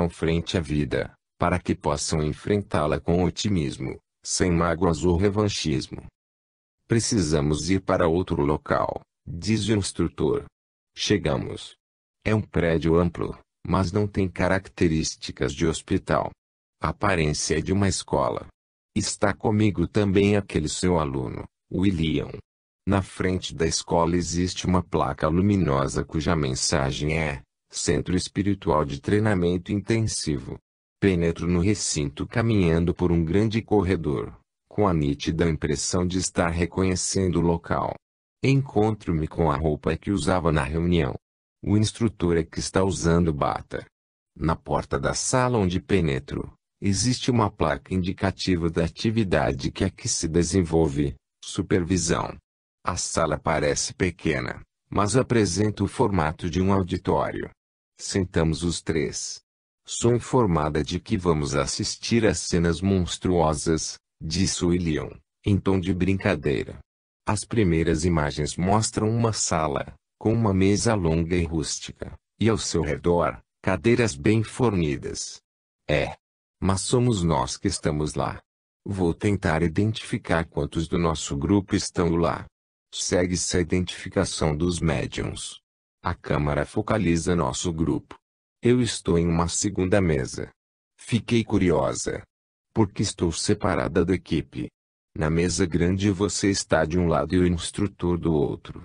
colocam frente à vida, para que possam enfrentá-la com otimismo, sem mágoas ou revanchismo. Precisamos ir para outro local, diz o instrutor. Chegamos. É um prédio amplo, mas não tem características de hospital. A aparência é de uma escola. Está comigo também aquele seu aluno, William. Na frente da escola existe uma placa luminosa cuja mensagem é: Centro Espiritual de Treinamento Intensivo. Penetro no recinto caminhando por um grande corredor, com a nítida impressão de estar reconhecendo o local. Encontro-me com a roupa que usava na reunião. O instrutor é que está usando bata. Na porta da sala onde penetro, existe uma placa indicativa da atividade que aqui se desenvolve: supervisão. A sala parece pequena, mas apresenta o formato de um auditório. Sentamos os três. Sou informada de que vamos assistir a cenas monstruosas, disse William, em tom de brincadeira. As primeiras imagens mostram uma sala, com uma mesa longa e rústica, e ao seu redor, cadeiras bem fornidas. Mas somos nós que estamos lá. Vou tentar identificar quantos do nosso grupo estão lá. Segue-se a identificação dos médiuns. A câmara focaliza nosso grupo. Eu estou em uma segunda mesa. Fiquei curiosa. Porque estou separada da equipe. Na mesa grande você está de um lado e o instrutor do outro.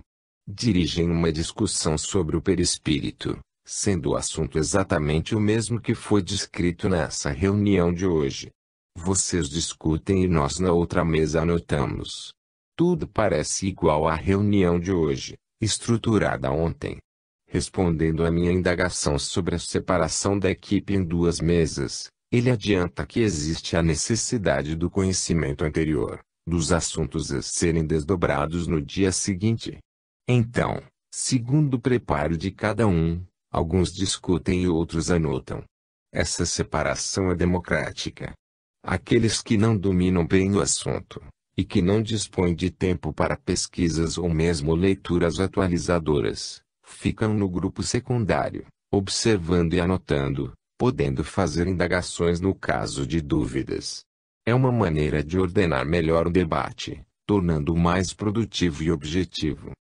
Dirigem uma discussão sobre o perispírito, sendo o assunto exatamente o mesmo que foi descrito nessa reunião de hoje. Vocês discutem e nós na outra mesa anotamos. Tudo parece igual à reunião de hoje, estruturada ontem. Respondendo à minha indagação sobre a separação da equipe em duas mesas, ele adianta que existe a necessidade do conhecimento anterior, dos assuntos a serem desdobrados no dia seguinte. Então, segundo o preparo de cada um, alguns discutem e outros anotam. Essa separação é democrática. Aqueles que não dominam bem o assunto, e que não dispõem de tempo para pesquisas ou mesmo leituras atualizadoras, ficam no grupo secundário, observando e anotando, podendo fazer indagações no caso de dúvidas. É uma maneira de ordenar melhor o debate, tornando-o mais produtivo e objetivo.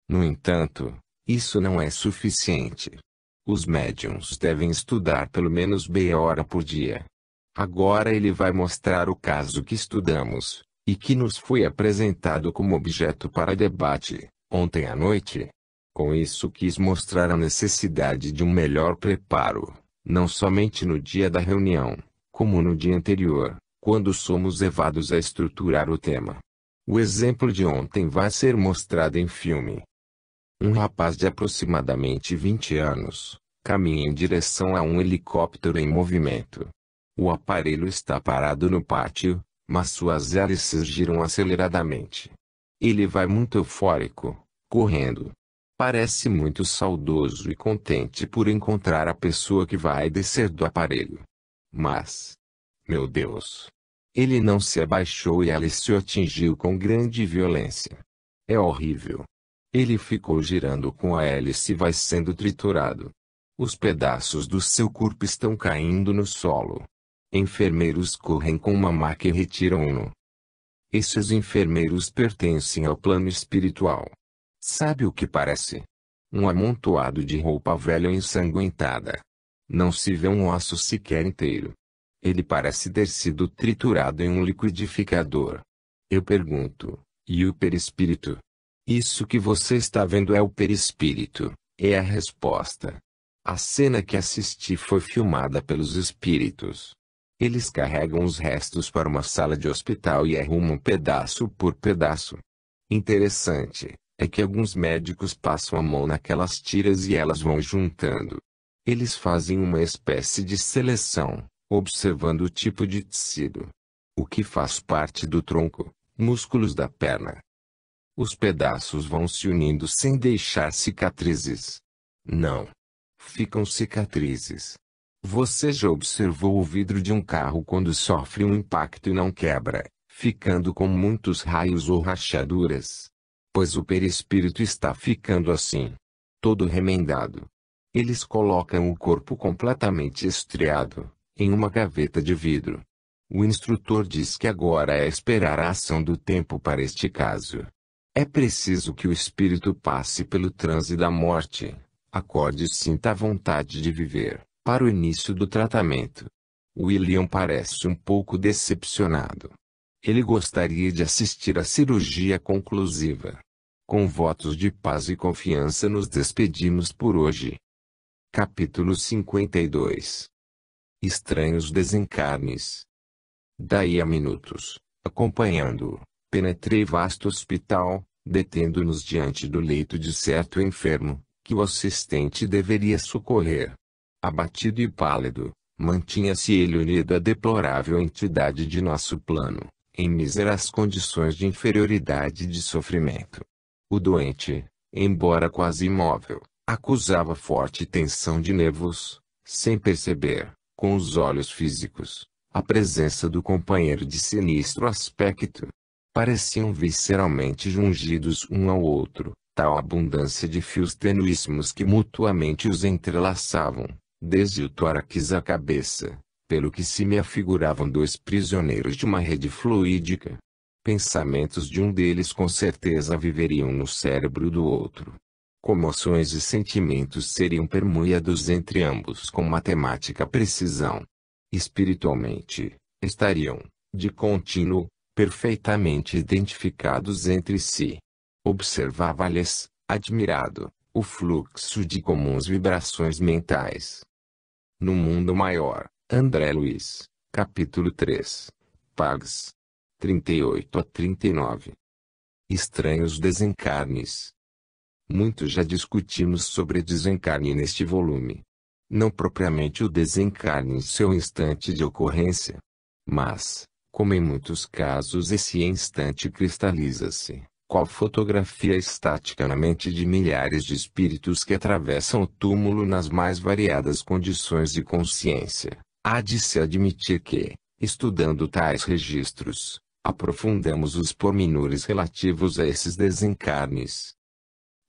No entanto, isso não é suficiente. Os médiuns devem estudar pelo menos meia hora por dia. Agora ele vai mostrar o caso que estudamos, e que nos foi apresentado como objeto para debate, ontem à noite. Com isso quis mostrar a necessidade de um melhor preparo, não somente no dia da reunião, como no dia anterior, quando somos levados a estruturar o tema. O exemplo de ontem vai ser mostrado em filme. Um rapaz de aproximadamente 20 anos, caminha em direção a um helicóptero em movimento. O aparelho está parado no pátio, mas suas hélices giram aceleradamente. Ele vai muito eufórico, correndo. Parece muito saudoso e contente por encontrar a pessoa que vai descer do aparelho. Mas, meu Deus! Ele não se abaixou e a hélice o atingiu com grande violência. É horrível. Ele ficou girando com a hélice e vai sendo triturado. Os pedaços do seu corpo estão caindo no solo. Enfermeiros correm com uma maca e retiram-no. Esses enfermeiros pertencem ao plano espiritual. Sabe o que parece? Um amontoado de roupa velha ensanguentada. Não se vê um osso sequer inteiro. Ele parece ter sido triturado em um liquidificador. Eu pergunto, e o perispírito? Isso que você está vendo é o perispírito, é a resposta. A cena que assisti foi filmada pelos espíritos. Eles carregam os restos para uma sala de hospital e arrumam pedaço por pedaço. Interessante é que alguns médicos passam a mão naquelas tiras e elas vão juntando. Eles fazem uma espécie de seleção, observando o tipo de tecido. O que faz parte do tronco, músculos da perna. Os pedaços vão se unindo sem deixar cicatrizes. Não. Ficam cicatrizes. Você já observou o vidro de um carro quando sofre um impacto e não quebra, ficando com muitos raios ou rachaduras? Pois o perispírito está ficando assim. Todo remendado. Eles colocam o corpo completamente estriado, em uma gaveta de vidro. O instrutor diz que agora é esperar a ação do tempo para este caso. É preciso que o espírito passe pelo transe da morte, acorde e sinta a vontade de viver, para o início do tratamento. William parece um pouco decepcionado. Ele gostaria de assistir à cirurgia conclusiva. Com votos de paz e confiança nos despedimos por hoje. Capítulo 52. Estranhos desencarnes. Daí a minutos, acompanhando-o, penetrei vasto hospital, detendo-nos diante do leito de certo enfermo, que o assistente deveria socorrer. Abatido e pálido, mantinha-se ele unido à deplorável entidade de nosso plano, em míseras condições de inferioridade e de sofrimento. O doente, embora quase imóvel, acusava forte tensão de nervos, sem perceber, com os olhos físicos, a presença do companheiro de sinistro aspecto. Pareciam visceralmente jungidos um ao outro, tal abundância de fios tenuíssimos que mutuamente os entrelaçavam, desde o tórax à cabeça, pelo que se me afiguravam dois prisioneiros de uma rede fluídica. Pensamentos de um deles com certeza viveriam no cérebro do outro. Comoções e sentimentos seriam permeados entre ambos com matemática precisão. Espiritualmente, estariam, de contínuo, perfeitamente identificados entre si. Observava-lhes, admirado, o fluxo de comuns vibrações mentais. No mundo maior, André Luiz, capítulo 3, Pags 38 a 39. Estranhos desencarnes. Muito já discutimos sobre desencarne neste volume. Não propriamente o desencarne em seu instante de ocorrência. Mas, como em muitos casos esse instante cristaliza-se, qual fotografia estática na mente de milhares de espíritos que atravessam o túmulo nas mais variadas condições de consciência, há de se admitir que, estudando tais registros, aprofundamos os pormenores relativos a esses desencarnes.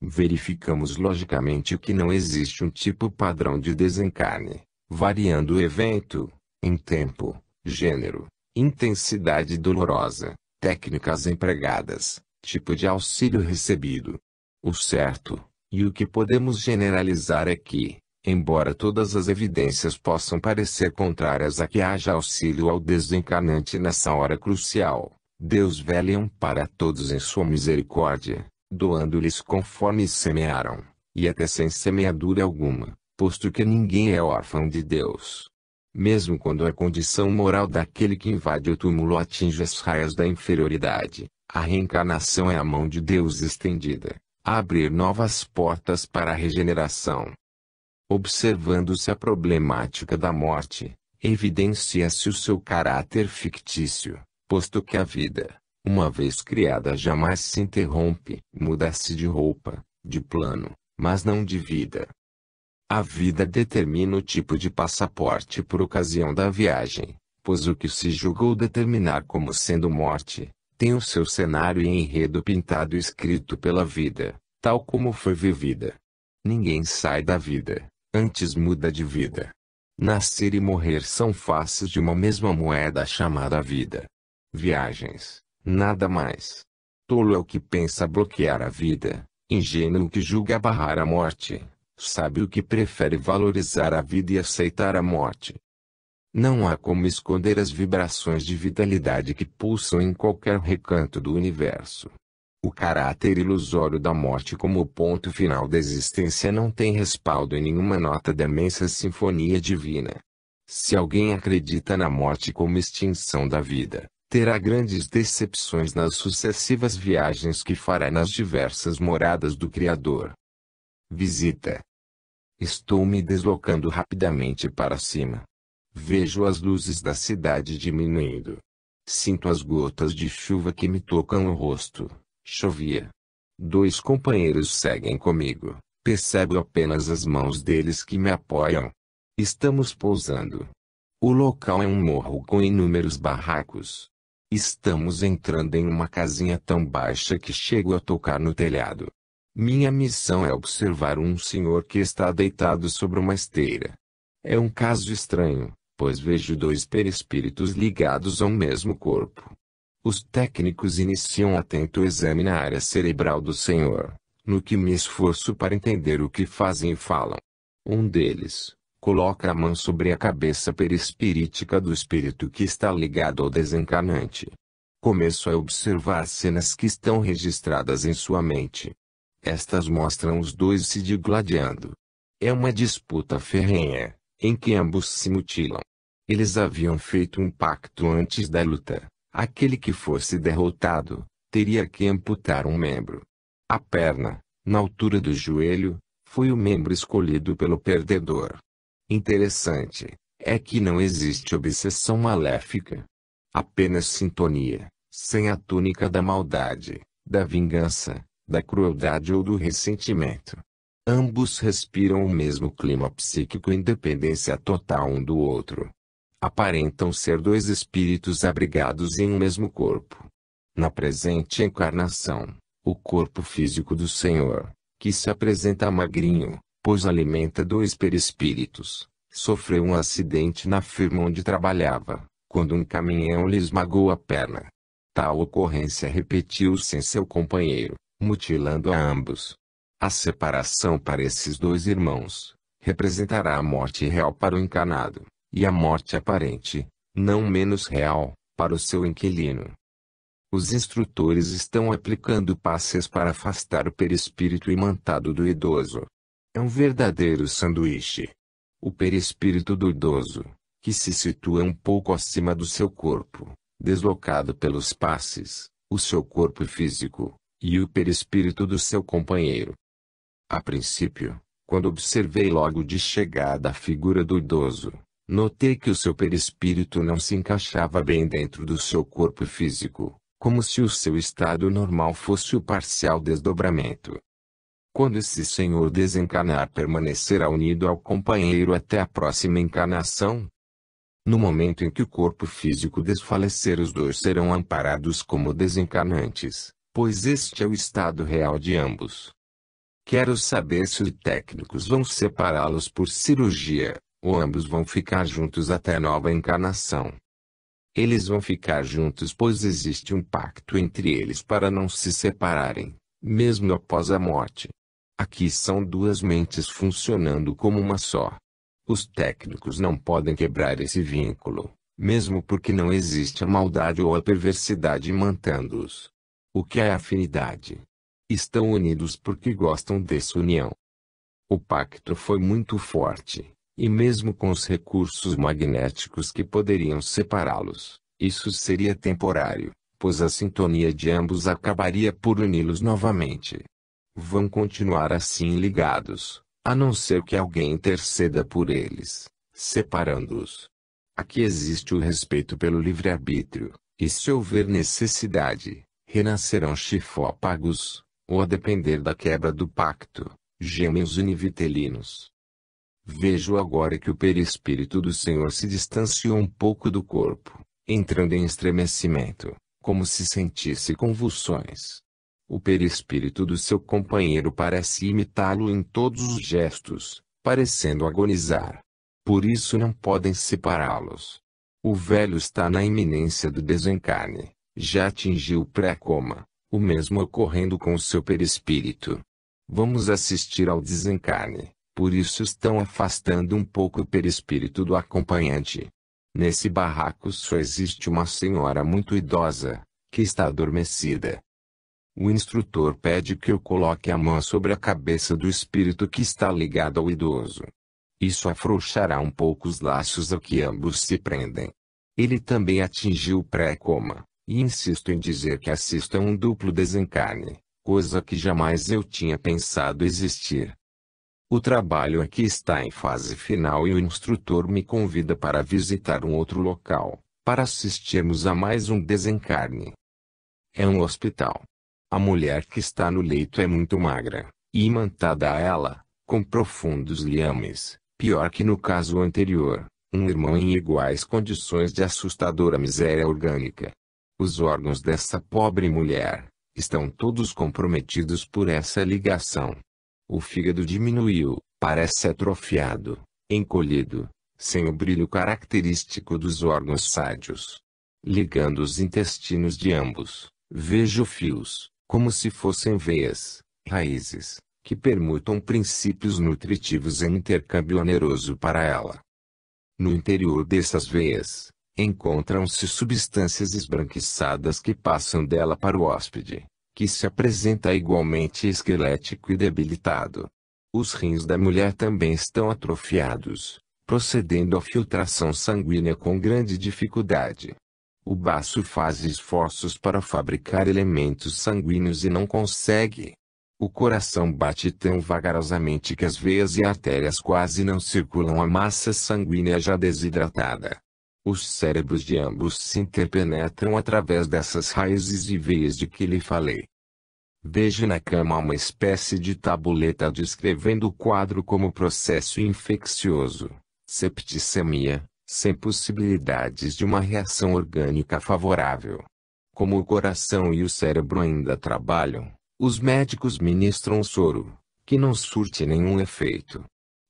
Verificamos logicamente que não existe um tipo padrão de desencarne, variando o evento, em tempo, gênero, intensidade dolorosa, técnicas empregadas, tipo de auxílio recebido. O certo, e o que podemos generalizar é que, embora todas as evidências possam parecer contrárias a que haja auxílio ao desencarnante nessa hora crucial, Deus vela e ampara a todos em sua misericórdia, doando-lhes conforme semearam, e até sem semeadura alguma, posto que ninguém é órfão de Deus. Mesmo quando a condição moral daquele que invade o túmulo atinge as raias da inferioridade, a reencarnação é a mão de Deus estendida, a abrir novas portas para a regeneração. Observando-se a problemática da morte, evidencia-se o seu caráter fictício, posto que a vida, uma vez criada jamais se interrompe, muda-se de roupa, de plano, mas não de vida. A vida determina o tipo de passaporte por ocasião da viagem, pois o que se julgou determinar como sendo morte, tem o seu cenário e enredo pintado e escrito pela vida, tal como foi vivida. Ninguém sai da vida, antes muda de vida. Nascer e morrer são faces de uma mesma moeda chamada vida. Viagens, nada mais. Tolo é o que pensa bloquear a vida, ingênuo o que julga barrar a morte, sábio o que prefere valorizar a vida e aceitar a morte. Não há como esconder as vibrações de vitalidade que pulsam em qualquer recanto do universo. O caráter ilusório da morte como ponto final da existência não tem respaldo em nenhuma nota da imensa sinfonia divina. Se alguém acredita na morte como extinção da vida, terá grandes decepções nas sucessivas viagens que fará nas diversas moradas do Criador. Visita. Estou me deslocando rapidamente para cima. Vejo as luzes da cidade diminuindo. Sinto as gotas de chuva que me tocam o rosto. Chovia. 2 companheiros seguem comigo. Percebo apenas as mãos deles que me apoiam. Estamos pousando. O local é um morro com inúmeros barracos. Estamos entrando em uma casinha tão baixa que chego a tocar no telhado. Minha missão é observar um senhor que está deitado sobre uma esteira. É um caso estranho, pois vejo dois perispíritos ligados ao mesmo corpo. Os técnicos iniciam atento exame na área cerebral do senhor, no que me esforço para entender o que fazem e falam. Um deles coloca a mão sobre a cabeça perispirítica do espírito que está ligado ao desencarnante. Começo a observar cenas que estão registradas em sua mente. Estas mostram os dois se digladiando. É uma disputa ferrenha, em que ambos se mutilam. Eles haviam feito um pacto antes da luta. Aquele que fosse derrotado, teria que amputar um membro. A perna, na altura do joelho, foi o membro escolhido pelo perdedor. Interessante é que não existe obsessão maléfica. Apenas sintonia, sem a túnica da maldade, da vingança, da crueldade ou do ressentimento. Ambos respiram o mesmo clima psíquico, independência total um do outro. Aparentam ser dois espíritos abrigados em um mesmo corpo. Na presente encarnação, o corpo físico do Senhor, que se apresenta magrinho, pois alimenta dois perispíritos, sofreu um acidente na firma onde trabalhava, quando um caminhão lhe esmagou a perna. Tal ocorrência repetiu-se em seu companheiro, mutilando a ambos. A separação para esses dois irmãos representará a morte real para o encarnado, e a morte aparente, não menos real, para o seu inquilino. Os instrutores estão aplicando passes para afastar o perispírito imantado do idoso. É um verdadeiro sanduíche. O perispírito do idoso, que se situa um pouco acima do seu corpo, deslocado pelos passes, o seu corpo físico, e o perispírito do seu companheiro. A princípio, quando observei logo de chegada a figura do idoso, notei que o seu perispírito não se encaixava bem dentro do seu corpo físico, como se o seu estado normal fosse o parcial desdobramento. Quando esse senhor desencarnar, permanecerá unido ao companheiro até a próxima encarnação? No momento em que o corpo físico desfalecer, os dois serão amparados como desencarnantes, pois este é o estado real de ambos. Quero saber se os técnicos vão separá-los por cirurgia, ou ambos vão ficar juntos até nova encarnação. Eles vão ficar juntos, pois existe um pacto entre eles para não se separarem, mesmo após a morte. Aqui são duas mentes funcionando como uma só. Os técnicos não podem quebrar esse vínculo, mesmo porque não existe a maldade ou a perversidade mantendo-os. O que é afinidade? Estão unidos porque gostam dessa união. O pacto foi muito forte, e mesmo com os recursos magnéticos que poderiam separá-los, isso seria temporário, pois a sintonia de ambos acabaria por uni-los novamente. Vão continuar assim ligados, a não ser que alguém interceda por eles, separando-os. Aqui existe o respeito pelo livre-arbítrio, e se houver necessidade, renascerão chifópagos, ou a depender da quebra do pacto, gêmeos univitelinos. Vejo agora que o perispírito do Senhor se distanciou um pouco do corpo, entrando em estremecimento, como se sentisse convulsões. O perispírito do seu companheiro parece imitá-lo em todos os gestos, parecendo agonizar. Por isso não podem separá-los. O velho está na iminência do desencarne, já atingiu o pré-coma, o mesmo ocorrendo com o seu perispírito. Vamos assistir ao desencarne, por isso estão afastando um pouco o perispírito do acompanhante. Nesse barraco só existe uma senhora muito idosa, que está adormecida. O instrutor pede que eu coloque a mão sobre a cabeça do espírito que está ligado ao idoso. Isso afrouxará um pouco os laços a que ambos se prendem. Ele também atingiu o pré-coma, e insisto em dizer que assisto a um duplo desencarne, coisa que jamais eu tinha pensado existir. O trabalho aqui está em fase final e o instrutor me convida para visitar um outro local, para assistirmos a mais um desencarne. É um hospital. A mulher que está no leito é muito magra, e imantada a ela, com profundos liames, pior que no caso anterior, um irmão em iguais condições de assustadora miséria orgânica. Os órgãos dessa pobre mulher Estão todos comprometidos por essa ligação. O fígado diminuiu, parece atrofiado, encolhido, sem o brilho característico dos órgãos sádios. Ligando os intestinos de ambos, vejo fios, como se fossem veias, raízes, que permutam princípios nutritivos em intercâmbio oneroso para ela. No interior dessas veias, encontram-se substâncias esbranquiçadas que passam dela para o hóspede, que se apresenta igualmente esquelético e debilitado. Os rins da mulher também estão atrofiados, procedendo à filtração sanguínea com grande dificuldade. O baço faz esforços para fabricar elementos sanguíneos e não consegue. O coração bate tão vagarosamente que as veias e artérias quase não circulam a massa sanguínea já desidratada. Os cérebros de ambos se interpenetram através dessas raízes e veias de que lhe falei. Vejo na cama uma espécie de tabuleta descrevendo o quadro como processo infeccioso, septicemia, sem possibilidades de uma reação orgânica favorável. Como o coração e o cérebro ainda trabalham, os médicos ministram soro, que não surte nenhum efeito.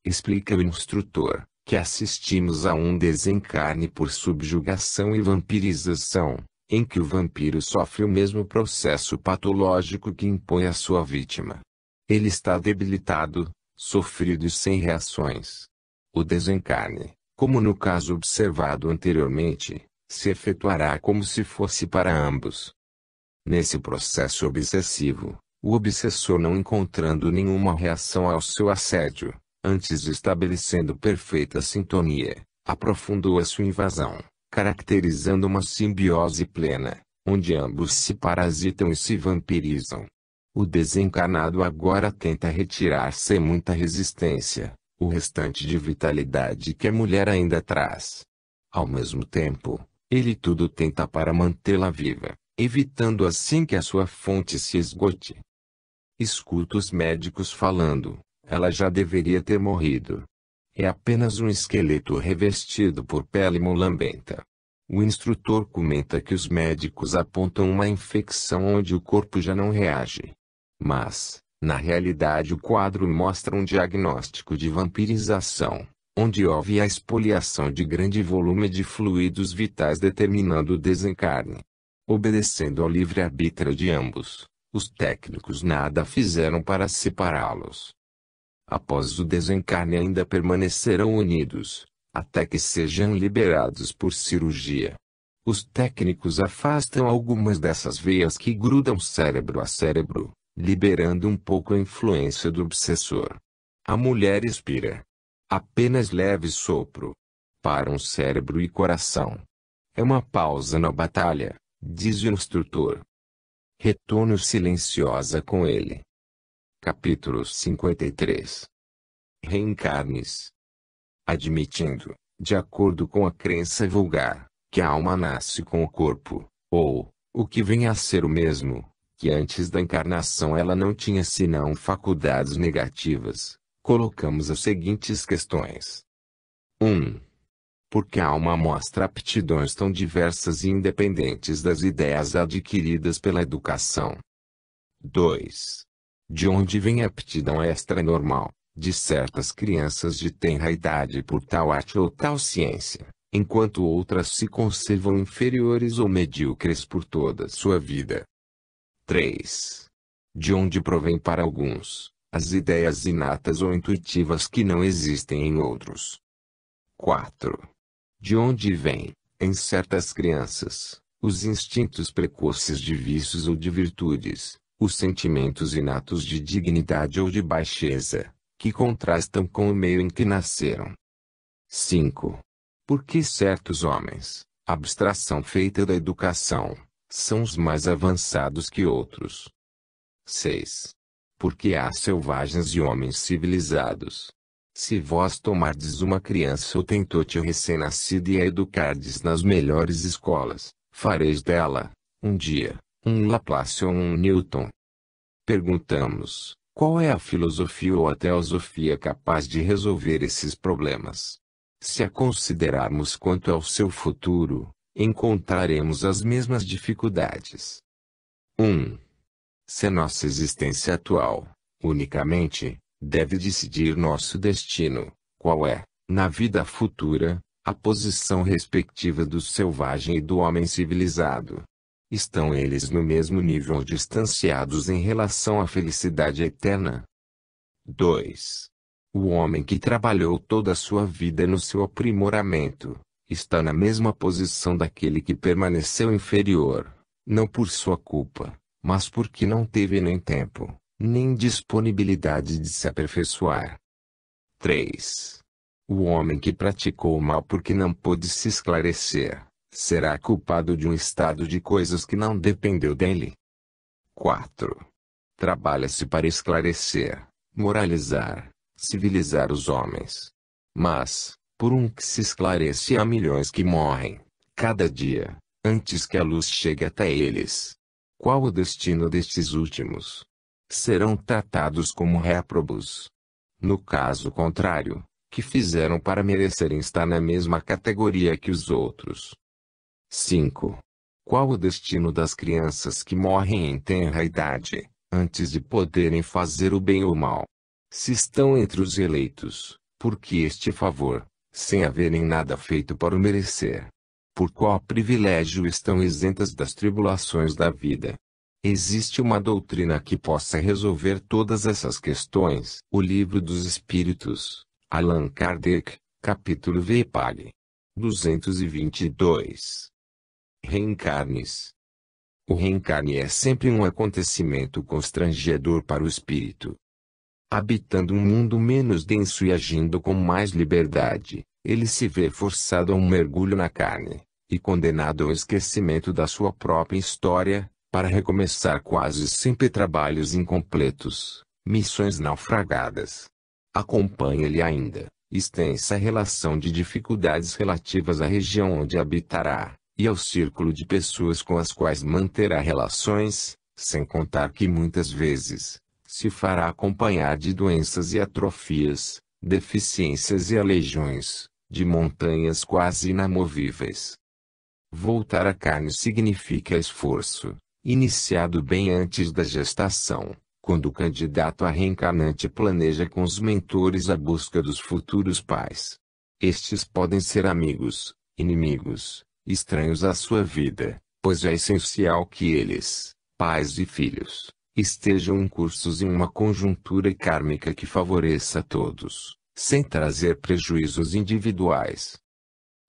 Explica o instrutor, que assistimos a um desencarne por subjugação e vampirização, em que o vampiro sofre o mesmo processo patológico que impõe à sua vítima. Ele está debilitado, sofrido e sem reações. O desencarne, como no caso observado anteriormente, se efetuará como se fosse para ambos. Nesse processo obsessivo, o obsessor, não encontrando nenhuma reação ao seu assédio, antes estabelecendo perfeita sintonia, aprofundou a sua invasão, caracterizando uma simbiose plena, onde ambos se parasitam e se vampirizam. O desencarnado agora tenta retirar sem muita resistência o restante de vitalidade que a mulher ainda traz. Ao mesmo tempo, ele tudo tenta para mantê-la viva, evitando assim que a sua fonte se esgote. Escuto os médicos falando: ela já deveria ter morrido. É apenas um esqueleto revestido por pele mulambenta. O instrutor comenta que os médicos apontam uma infecção onde o corpo já não reage. Mas, na realidade, o quadro mostra um diagnóstico de vampirização, onde houve a expoliação de grande volume de fluidos vitais determinando o desencarne. Obedecendo ao livre-arbítrio de ambos, os técnicos nada fizeram para separá-los. Após o desencarne ainda permanecerão unidos, até que sejam liberados por cirurgia. Os técnicos afastam algumas dessas veias que grudam cérebro a cérebro, liberando um pouco a influência do obsessor. A mulher expira. Apenas leve sopro. Param cérebro e coração. É uma pausa na batalha, diz o instrutor. Retorno silenciosa com ele. Capítulo 53. Reencarnes. Admitindo, de acordo com a crença vulgar, que a alma nasce com o corpo, ou, o que vem a ser o mesmo, que antes da encarnação ela não tinha senão faculdades negativas, colocamos as seguintes questões. 1. Porque a alma mostra aptidões tão diversas e independentes das ideias adquiridas pela educação. 2. De onde vem a aptidão extra-normal, de certas crianças de tenra idade por tal arte ou tal ciência, enquanto outras se conservam inferiores ou medíocres por toda sua vida. 3. De onde provém para alguns, as ideias inatas ou intuitivas que não existem em outros. 4. De onde vêm, em certas crianças, os instintos precoces de vícios ou de virtudes, os sentimentos inatos de dignidade ou de baixeza, que contrastam com o meio em que nasceram. 5. Porque certos homens, abstração feita da educação, são os mais avançados que outros. 6. Porque há selvagens e homens civilizados. Se vós tomardes uma criança ou tentote recém-nascida e a educardes nas melhores escolas, fareis dela, um dia, um Laplace ou um Newton. Perguntamos, qual é a filosofia ou a teosofia capaz de resolver esses problemas? Se a considerarmos quanto ao seu futuro, encontraremos as mesmas dificuldades. 1. Se nossa existência atual, unicamente, deve decidir nosso destino, qual é, na vida futura, a posição respectiva do selvagem e do homem civilizado? Estão eles no mesmo nível ou distanciados em relação à felicidade eterna? 2. O homem que trabalhou toda a sua vida no seu aprimoramento, está na mesma posição daquele que permaneceu inferior, não por sua culpa, mas porque não teve nem tempo, nem disponibilidade de se aperfeiçoar. 3. O homem que praticou o mal porque não pôde se esclarecer, será culpado de um estado de coisas que não dependeu dele. 4. Trabalha-se para esclarecer, moralizar, civilizar os homens. Mas, por um que se esclarece há milhões que morrem, cada dia, antes que a luz chegue até eles. Qual o destino destes últimos? Serão tratados como réprobos. No caso contrário, que fizeram para merecerem estar na mesma categoria que os outros? 5. Qual o destino das crianças que morrem em tenra idade, antes de poderem fazer o bem ou o mal? Se estão entre os eleitos, por que este favor, sem haverem nada feito para o merecer? Por qual privilégio estão isentas das tribulações da vida? Existe uma doutrina que possa resolver todas essas questões. O Livro dos Espíritos, Allan Kardec, capítulo VPAG 222. Reencarnes. O reencarne é sempre um acontecimento constrangedor para o espírito. Habitando um mundo menos denso e agindo com mais liberdade, ele se vê forçado a um mergulho na carne, e condenado ao esquecimento da sua própria história, para recomeçar quase sempre trabalhos incompletos, missões naufragadas. Acompanha-lhe ainda, extensa relação de dificuldades relativas à região onde habitará, e ao círculo de pessoas com as quais manterá relações, sem contar que muitas vezes, se fará acompanhar de doenças e atrofias, deficiências e aleijões, de montanhas quase inamovíveis. Voltar à carne significa esforço, iniciado bem antes da gestação, quando o candidato a reencarnante planeja com os mentores a busca dos futuros pais. Estes podem ser amigos, inimigos, estranhos à sua vida, pois é essencial que eles, pais e filhos, estejam incursos em uma conjuntura kármica que favoreça a todos, sem trazer prejuízos individuais.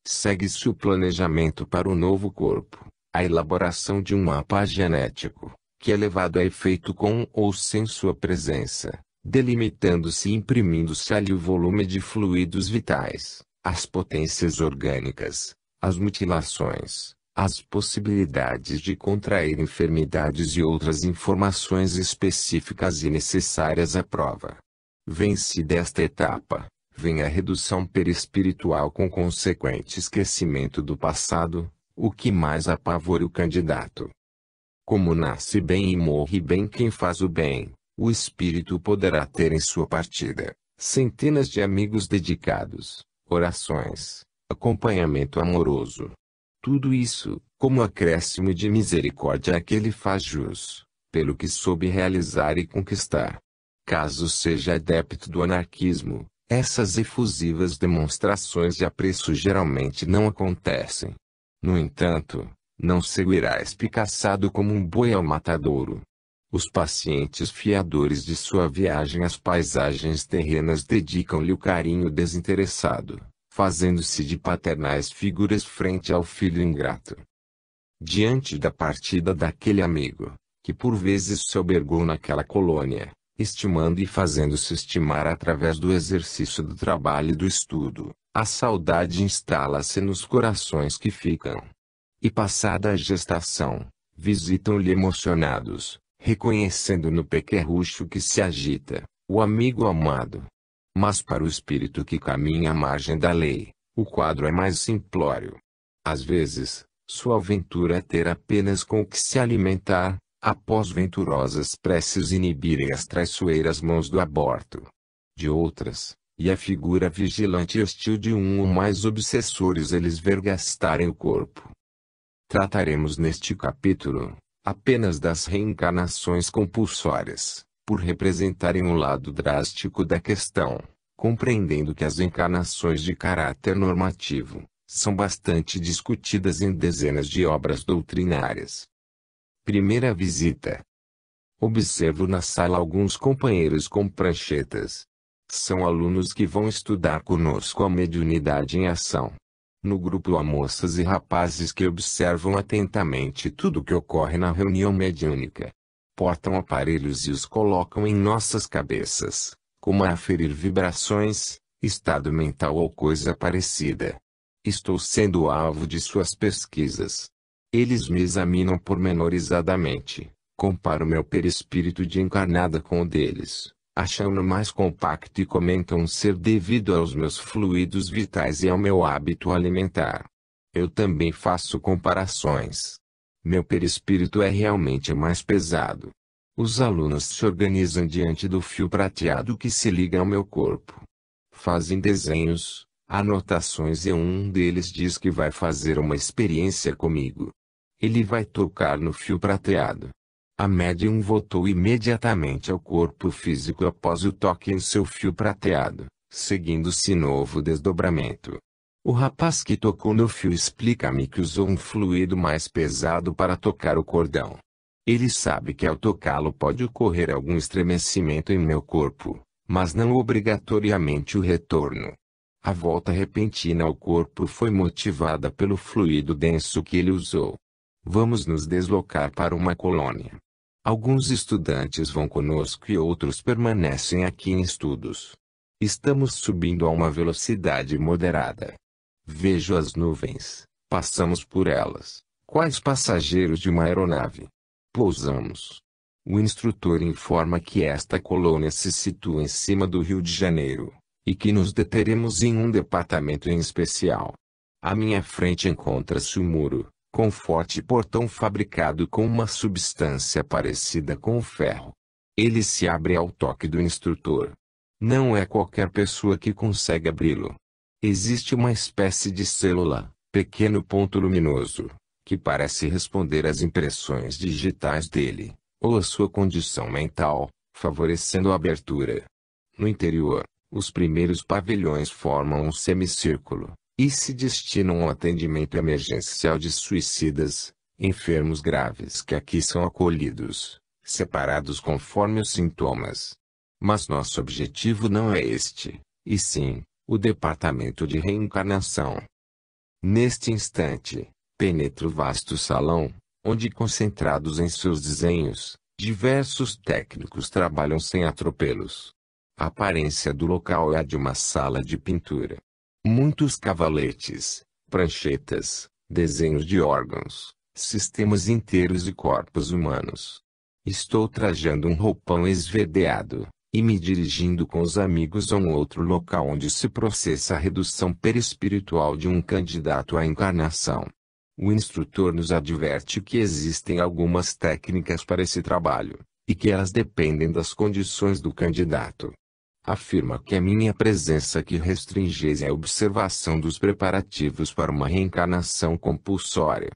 Segue-se o planejamento para o novo corpo, a elaboração de um mapa genético, que é levado a efeito com ou sem sua presença, delimitando-se e imprimindo-se ali o volume de fluidos vitais, as potências orgânicas, as mutilações, as possibilidades de contrair enfermidades e outras informações específicas e necessárias à prova. Vencida esta etapa, vem a redução perispiritual com consequente esquecimento do passado, o que mais apavora o candidato. Como nasce bem e morre bem quem faz o bem, o espírito poderá ter em sua partida centenas de amigos dedicados, orações, acompanhamento amoroso. Tudo isso, como acréscimo de misericórdia a que ele faz jus, pelo que soube realizar e conquistar. Caso seja adepto do anarquismo, essas efusivas demonstrações de apreço geralmente não acontecem. No entanto, não seguirá espicaçado como um boi ao matadouro. Os pacientes fiadores de sua viagem às paisagens terrenas dedicam-lhe o carinho desinteressado, fazendo-se de paternais figuras frente ao filho ingrato. Diante da partida daquele amigo, que por vezes se albergou naquela colônia, estimando e fazendo-se estimar através do exercício do trabalho e do estudo, a saudade instala-se nos corações que ficam. E passada a gestação, visitam-lhe emocionados, reconhecendo no pequerrucho que se agita, o amigo amado. Mas para o espírito que caminha à margem da lei, o quadro é mais simplório. Às vezes, sua aventura é ter apenas com o que se alimentar, após venturosas preces inibirem as traiçoeiras mãos do aborto. De outras, e a figura vigilante e hostil de um ou mais obsessores eles vergastarem o corpo. Trataremos neste capítulo, apenas das reencarnações compulsórias, por representarem um lado drástico da questão, compreendendo que as encarnações de caráter normativo são bastante discutidas em dezenas de obras doutrinárias. Primeira visita. Observo na sala alguns companheiros com pranchetas. São alunos que vão estudar conosco a mediunidade em ação. No grupo há moças e rapazes que observam atentamente tudo o que ocorre na reunião mediúnica. Portam aparelhos e os colocam em nossas cabeças, como a aferir vibrações, estado mental ou coisa parecida. Estou sendo alvo de suas pesquisas. Eles me examinam pormenorizadamente, comparo meu perispírito de encarnada com o deles, acham-no mais compacto e comentam ser devido aos meus fluidos vitais e ao meu hábito alimentar. Eu também faço comparações. Meu perispírito é realmente mais pesado. Os alunos se organizam diante do fio prateado que se liga ao meu corpo. Fazem desenhos, anotações e um deles diz que vai fazer uma experiência comigo. Ele vai tocar no fio prateado. A médium voltou imediatamente ao corpo físico após o toque em seu fio prateado, seguindo-se novo desdobramento. O rapaz que tocou no fio explica-me que usou um fluido mais pesado para tocar o cordão. Ele sabe que ao tocá-lo pode ocorrer algum estremecimento em meu corpo, mas não obrigatoriamente o retorno. A volta repentina ao corpo foi motivada pelo fluido denso que ele usou. Vamos nos deslocar para uma colônia. Alguns estudantes vão conosco e outros permanecem aqui em estudos. Estamos subindo a uma velocidade moderada. Vejo as nuvens, passamos por elas, quais passageiros de uma aeronave. Pousamos. O instrutor informa que esta colônia se situa em cima do Rio de Janeiro, e que nos deteremos em um departamento em especial. À minha frente encontra-se um muro, com forte portão fabricado com uma substância parecida com o ferro. Ele se abre ao toque do instrutor. Não é qualquer pessoa que consegue abri-lo. Existe uma espécie de célula, pequeno ponto luminoso, que parece responder às impressões digitais dele, ou à sua condição mental, favorecendo a abertura. No interior, os primeiros pavilhões formam um semicírculo, e se destinam ao atendimento emergencial de suicidas, enfermos graves que aqui são acolhidos, separados conforme os sintomas. Mas nosso objetivo não é este, e sim, o departamento de reencarnação. Neste instante, penetro o vasto salão, onde concentrados em seus desenhos, diversos técnicos trabalham sem atropelos. A aparência do local é a de uma sala de pintura. Muitos cavaletes, pranchetas, desenhos de órgãos, sistemas inteiros e corpos humanos. Estou trajando um roupão esverdeado, e me dirigindo com os amigos a um outro local onde se processa a redução perispiritual de um candidato à encarnação. O instrutor nos adverte que existem algumas técnicas para esse trabalho, e que elas dependem das condições do candidato. Afirma que a minha presença aqui restringe a observação dos preparativos para uma reencarnação compulsória.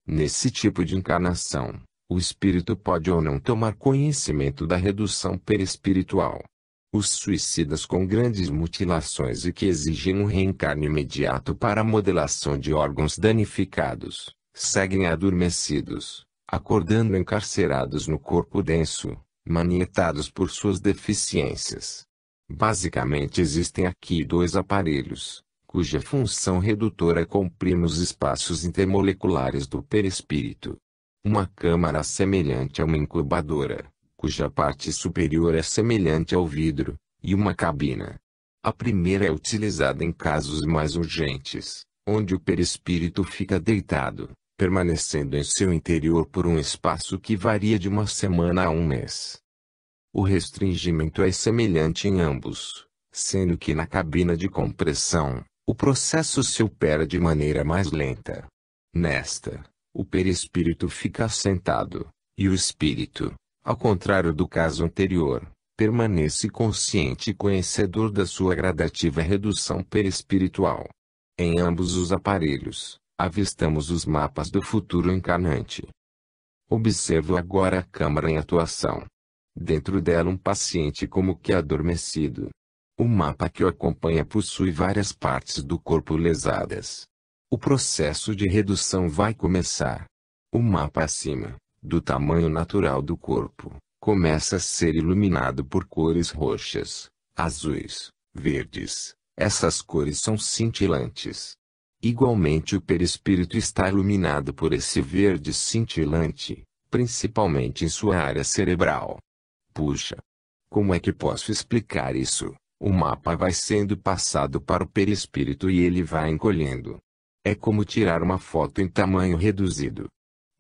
Nesse tipo de encarnação, o espírito pode ou não tomar conhecimento da redução perispiritual. Os suicidas com grandes mutilações e que exigem um reencarne imediato para a modelação de órgãos danificados, seguem adormecidos, acordando encarcerados no corpo denso, manietados por suas deficiências. Basicamente existem aqui dois aparelhos, cuja função redutora comprime os espaços intermoleculares do perispírito. Uma câmara semelhante a uma incubadora, cuja parte superior é semelhante ao vidro, e uma cabina. A primeira é utilizada em casos mais urgentes, onde o perispírito fica deitado, permanecendo em seu interior por um espaço que varia de uma semana a um mês. O restringimento é semelhante em ambos, sendo que na cabina de compressão, o processo se opera de maneira mais lenta. Nesta, o perispírito fica assentado, e o espírito, ao contrário do caso anterior, permanece consciente e conhecedor da sua gradativa redução perispiritual. Em ambos os aparelhos, avistamos os mapas do futuro encarnante. Observo agora a câmara em atuação. Dentro dela um paciente como que adormecido. O mapa que o acompanha possui várias partes do corpo lesadas. O processo de redução vai começar. O mapa acima, do tamanho natural do corpo, começa a ser iluminado por cores roxas, azuis, verdes. Essas cores são cintilantes. Igualmente o perispírito está iluminado por esse verde cintilante, principalmente em sua área cerebral. Puxa! Como é que posso explicar isso? O mapa vai sendo passado para o perispírito e ele vai encolhendo. É como tirar uma foto em tamanho reduzido.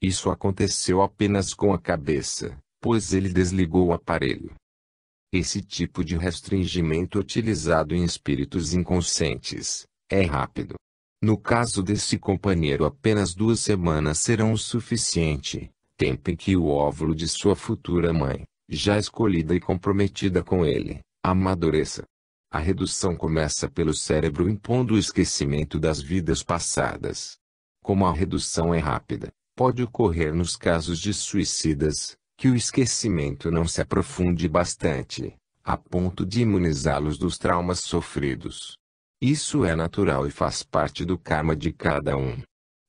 Isso aconteceu apenas com a cabeça, pois ele desligou o aparelho. Esse tipo de restringimento utilizado em espíritos inconscientes é rápido. No caso desse companheiro, apenas 2 semanas serão o suficiente, tempo em que o óvulo de sua futura mãe, já escolhida e comprometida com ele, amadureça. A redução começa pelo cérebro impondo o esquecimento das vidas passadas. Como a redução é rápida, pode ocorrer nos casos de suicidas, que o esquecimento não se aprofunde bastante, a ponto de imunizá-los dos traumas sofridos. Isso é natural e faz parte do karma de cada um.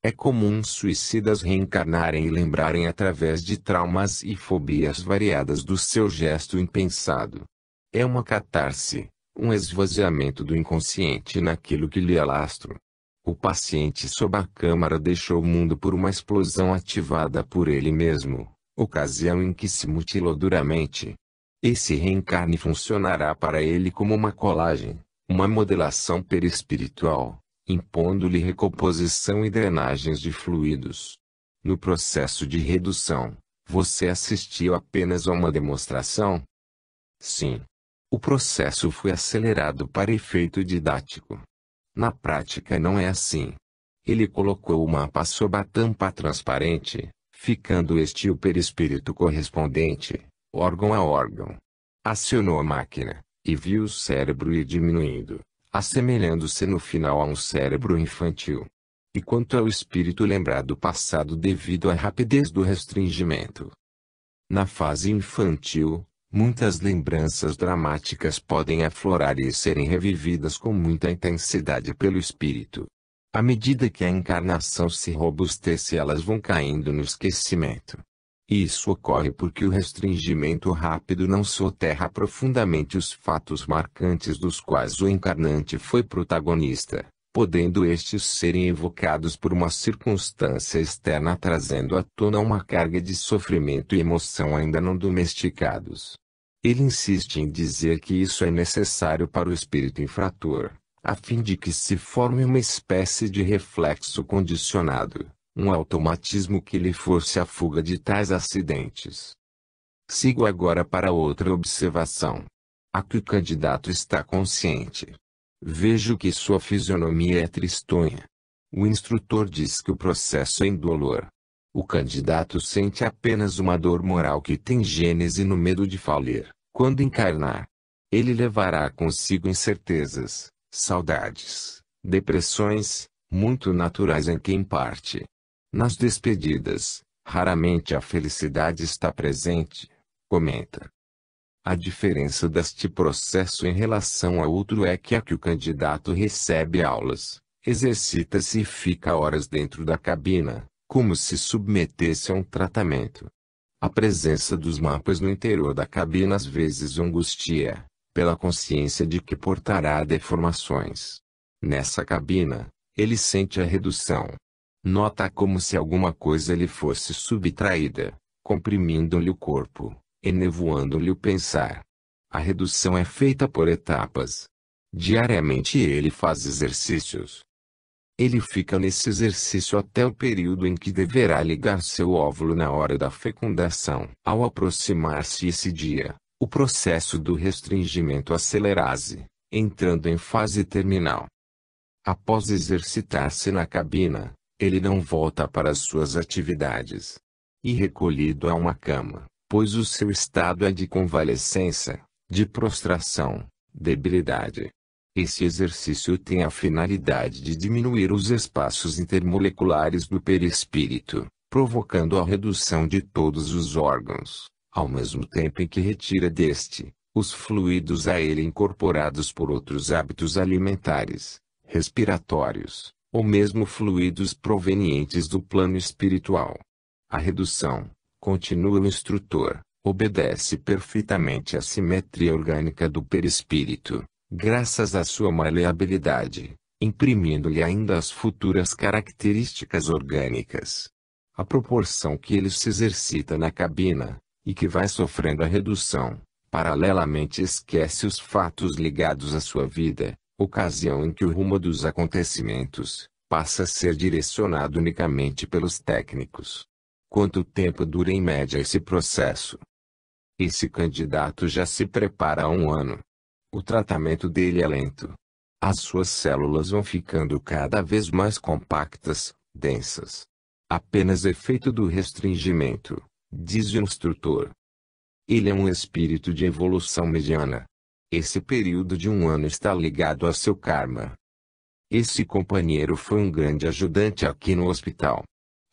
É comum suicidas reencarnarem e lembrarem através de traumas e fobias variadas do seu gesto impensado. É uma catarse, um esvaziamento do inconsciente naquilo que lhe alastro. O paciente sob a câmara deixou o mundo por uma explosão ativada por ele mesmo, ocasião em que se mutilou duramente. Esse reencarne funcionará para ele como uma colagem, uma modelação perispiritual, impondo-lhe recomposição e drenagens de fluidos. No processo de redução, você assistiu apenas a uma demonstração? Sim. O processo foi acelerado para efeito didático. Na prática não é assim. Ele colocou o mapa sob a tampa transparente, ficando este o perispírito correspondente, órgão a órgão. Acionou a máquina, e viu o cérebro ir diminuindo, assemelhando-se no final a um cérebro infantil. E quanto ao espírito lembrar do passado devido à rapidez do restringimento. Na fase infantil, muitas lembranças dramáticas podem aflorar e serem revividas com muita intensidade pelo espírito. À medida que a encarnação se robustece, elas vão caindo no esquecimento. Isso ocorre porque o restringimento rápido não soterra profundamente os fatos marcantes dos quais o encarnante foi protagonista, podendo estes serem evocados por uma circunstância externa trazendo à tona uma carga de sofrimento e emoção ainda não domesticados. Ele insiste em dizer que isso é necessário para o espírito infrator, a fim de que se forme uma espécie de reflexo condicionado, um automatismo que lhe force a fuga de tais acidentes. Sigo agora para outra observação. A que o candidato está consciente. Vejo que sua fisionomia é tristonha. O instrutor diz que o processo é indolor. O candidato sente apenas uma dor moral que tem gênese no medo de falir, quando encarnar. Ele levará consigo incertezas, saudades, depressões, muito naturais em quem parte. Nas despedidas, raramente a felicidade está presente, comenta. A diferença deste processo em relação a outro é que o candidato recebe aulas, exercita-se e fica horas dentro da cabina, como se submetesse a um tratamento. A presença dos mapas no interior da cabina às vezes o angustia, pela consciência de que portará deformações. Nessa cabina, ele sente a redução. Nota como se alguma coisa lhe fosse subtraída, comprimindo-lhe o corpo, enevoando-lhe o pensar. A redução é feita por etapas. Diariamente ele faz exercícios. Ele fica nesse exercício até o período em que deverá ligar seu óvulo na hora da fecundação. Ao aproximar-se esse dia, o processo do restringimento acelera-se, entrando em fase terminal. Após exercitar-se na cabina, ele não volta para as suas atividades. E recolhido a uma cama, pois o seu estado é de convalescença, de prostração, debilidade. Esse exercício tem a finalidade de diminuir os espaços intermoleculares do perispírito, provocando a redução de todos os órgãos, ao mesmo tempo em que retira deste os fluidos a ele incorporados por outros hábitos alimentares, respiratórios, ou mesmo fluidos provenientes do plano espiritual. A redução, continua o instrutor, obedece perfeitamente à simetria orgânica do perispírito, graças à sua maleabilidade, imprimindo-lhe ainda as futuras características orgânicas. À proporção que ele se exercita na cabina, e que vai sofrendo a redução, paralelamente esquece os fatos ligados à sua vida, ocasião em que o rumo dos acontecimentos passa a ser direcionado unicamente pelos técnicos. Quanto tempo dura em média esse processo? Esse candidato já se prepara há 1 ano. O tratamento dele é lento. As suas células vão ficando cada vez mais compactas, densas. Apenas efeito do restringimento, diz o instrutor. Ele é um espírito de evolução mediana. Esse período de 1 ano está ligado a seu karma. Esse companheiro foi um grande ajudante aqui no hospital.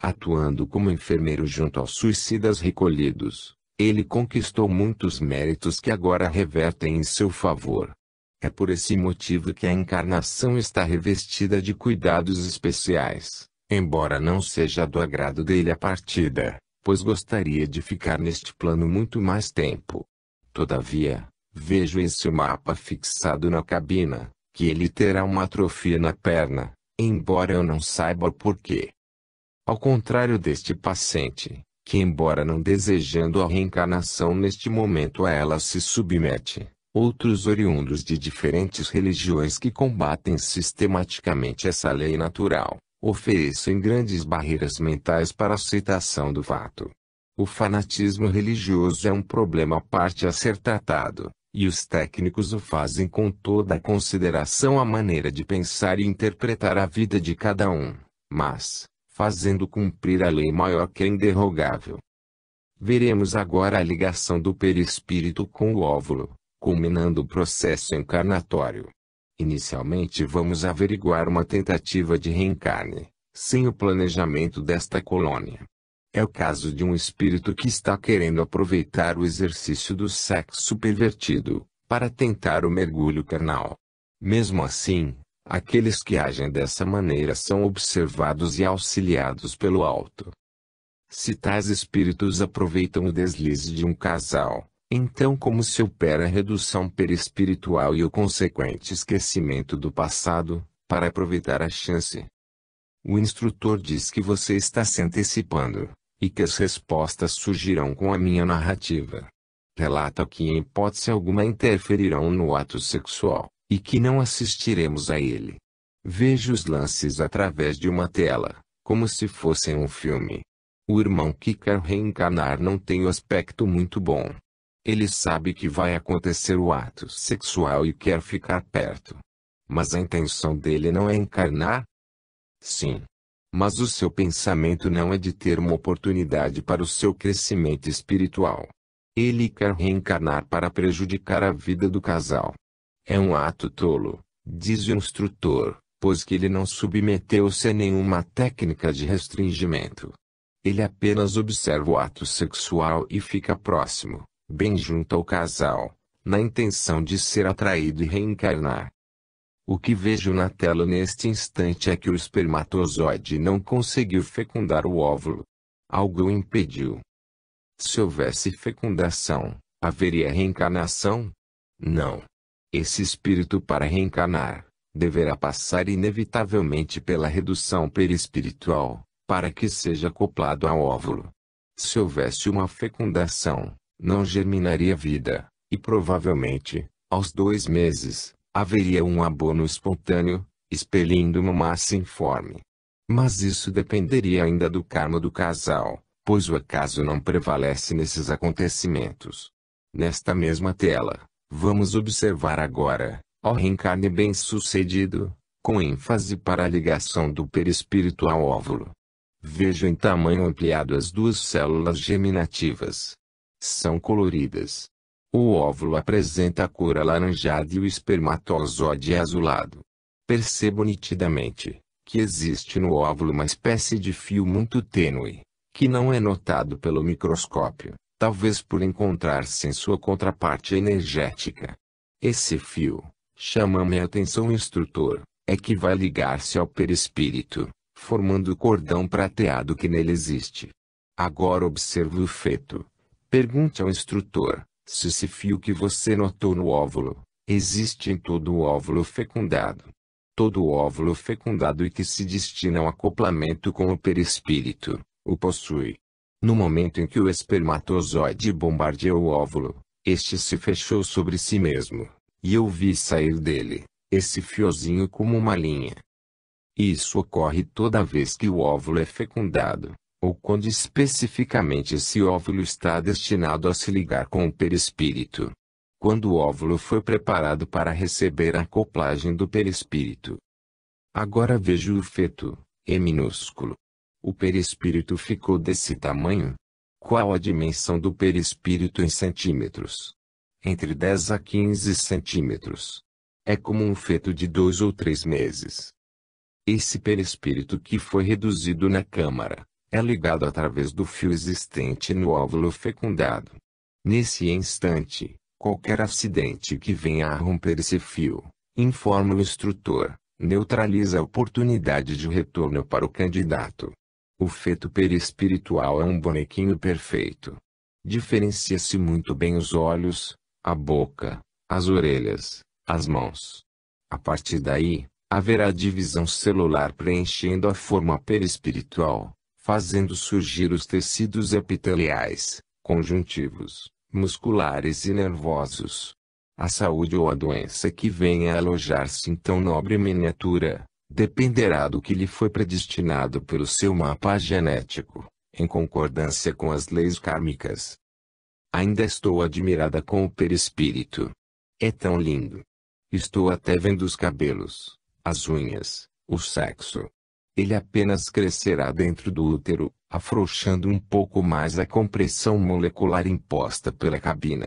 Atuando como enfermeiro junto aos suicidas recolhidos, ele conquistou muitos méritos que agora revertem em seu favor. É por esse motivo que a encarnação está revestida de cuidados especiais, embora não seja do agrado dele a partida, pois gostaria de ficar neste plano muito mais tempo. Todavia, vejo esse mapa fixado na cabina, que ele terá uma atrofia na perna, embora eu não saiba o porquê. Ao contrário deste paciente, que embora não desejando a reencarnação neste momento a ela se submete, outros oriundos de diferentes religiões que combatem sistematicamente essa lei natural, oferecem grandes barreiras mentais para a aceitação do fato. O fanatismo religioso é um problema à parte a ser tratado, e os técnicos o fazem com toda a consideração à maneira de pensar e interpretar a vida de cada um, mas, fazendo cumprir a lei maior que é inderrogável. Veremos agora a ligação do perispírito com o óvulo, culminando o processo encarnatório. Inicialmente vamos averiguar uma tentativa de reencarne, sem o planejamento desta colônia. É o caso de um espírito que está querendo aproveitar o exercício do sexo pervertido, para tentar o mergulho carnal. Mesmo assim, aqueles que agem dessa maneira são observados e auxiliados pelo alto. Se tais espíritos aproveitam o deslize de um casal, então como se opera a redução perispiritual e o consequente esquecimento do passado, para aproveitar a chance? O instrutor diz que você está se antecipando, e que as respostas surgirão com a minha narrativa. Relata que em hipótese alguma interferirão no ato sexual, e que não assistiremos a ele. Veja os lances através de uma tela, como se fossem um filme. O irmão que quer reencarnar não tem o aspecto muito bom. Ele sabe que vai acontecer o ato sexual e quer ficar perto. Mas a intenção dele não é encarnar? Sim. Mas o seu pensamento não é de ter uma oportunidade para o seu crescimento espiritual. Ele quer reencarnar para prejudicar a vida do casal. É um ato tolo, diz o instrutor, pois que ele não submeteu-se a nenhuma técnica de restringimento. Ele apenas observa o ato sexual e fica próximo, bem junto ao casal, na intenção de ser atraído e reencarnar. O que vejo na tela neste instante é que o espermatozoide não conseguiu fecundar o óvulo. Algo o impediu. Se houvesse fecundação, haveria reencarnação? Não. Esse espírito para reencarnar, deverá passar inevitavelmente pela redução perispiritual, para que seja acoplado ao óvulo. Se houvesse uma fecundação, não germinaria vida, e provavelmente, aos 2 meses, haveria um abono espontâneo, expelindo uma massa informe. Mas isso dependeria ainda do karma do casal, pois o acaso não prevalece nesses acontecimentos. Nesta mesma tela, vamos observar agora, ó reencarne bem-sucedido, com ênfase para a ligação do perispírito ao óvulo. Veja em tamanho ampliado as 2 células germinativas. São coloridas. O óvulo apresenta a cor alaranjada e o espermatozoide é azulado. Percebo nitidamente que existe no óvulo uma espécie de fio muito tênue, que não é notado pelo microscópio, talvez por encontrar-se em sua contraparte energética. Esse fio, chama-me a atenção instrutor, é que vai ligar-se ao perispírito, formando o cordão prateado que nele existe. Agora observe o feto. Pergunte ao instrutor, se esse fio que você notou no óvulo, existe em todo o óvulo fecundado. Todo o óvulo fecundado e que se destina ao acoplamento com o perispírito, o possui. No momento em que o espermatozoide bombardeou o óvulo, este se fechou sobre si mesmo, e eu vi sair dele, esse fiozinho como uma linha. Isso ocorre toda vez que o óvulo é fecundado, ou quando especificamente esse óvulo está destinado a se ligar com o perispírito. Quando o óvulo foi preparado para receber a acoplagem do perispírito. Agora vejo o feto, é minúsculo. O perispírito ficou desse tamanho? Qual a dimensão do perispírito em centímetros? Entre 10 a 15 centímetros. É como um feto de 2 ou 3 meses. Esse perispírito que foi reduzido na câmara, é ligado através do fio existente no óvulo fecundado. Nesse instante, qualquer acidente que venha a romper esse fio, informa o instrutor, neutraliza a oportunidade de retorno para o candidato. O feto perispiritual é um bonequinho perfeito. Diferencia-se muito bem os olhos, a boca, as orelhas, as mãos. A partir daí, haverá divisão celular preenchendo a forma perispiritual, fazendo surgir os tecidos epiteliais, conjuntivos, musculares e nervosos. A saúde ou a doença que venha a alojar-se em tão nobre miniatura, dependerá do que lhe foi predestinado pelo seu mapa genético, em concordância com as leis kármicas. Ainda estou admirada com o perispírito. É tão lindo. Estou até vendo os cabelos, as unhas, o sexo. Ele apenas crescerá dentro do útero, afrouxando um pouco mais a compressão molecular imposta pela cabina.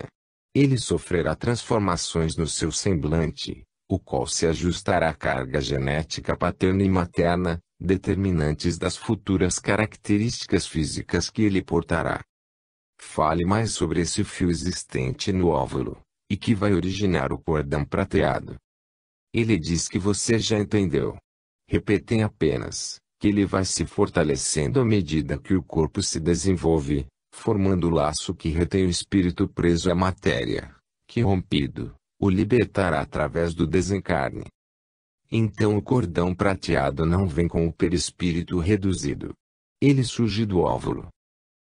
Ele sofrerá transformações no seu semblante, o qual se ajustará à carga genética paterna e materna, determinantes das futuras características físicas que ele portará. Fale mais sobre esse fio existente no óvulo, e que vai originar o cordão prateado. Ele diz que você já entendeu. Repetem apenas, que ele vai se fortalecendo à medida que o corpo se desenvolve, formando o laço que retém o espírito preso à matéria, que rompido, o libertará através do desencarne. Então o cordão prateado não vem com o perispírito reduzido. Ele surge do óvulo.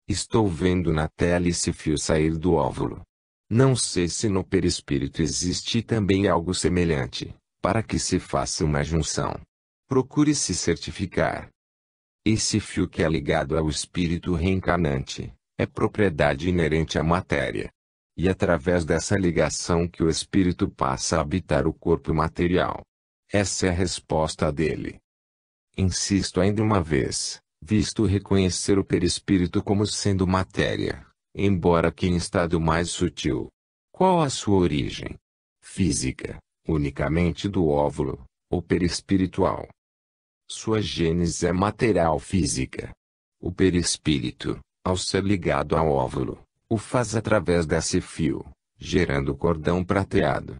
Estou vendo na tela esse fio sair do óvulo. Não sei se no perispírito existe também algo semelhante, para que se faça uma junção. Procure se certificar. Esse fio que é ligado ao espírito reencarnante, é propriedade inerente à matéria. E através dessa ligação que o espírito passa a habitar o corpo material. Essa é a resposta dele. Insisto ainda uma vez, visto reconhecer o perispírito como sendo matéria, embora que em estado mais sutil. Qual a sua origem? Física, unicamente do óvulo, ou perispiritual? Sua gênese é material física. O perispírito, ao ser ligado ao óvulo, o faz através desse fio, gerando o cordão prateado.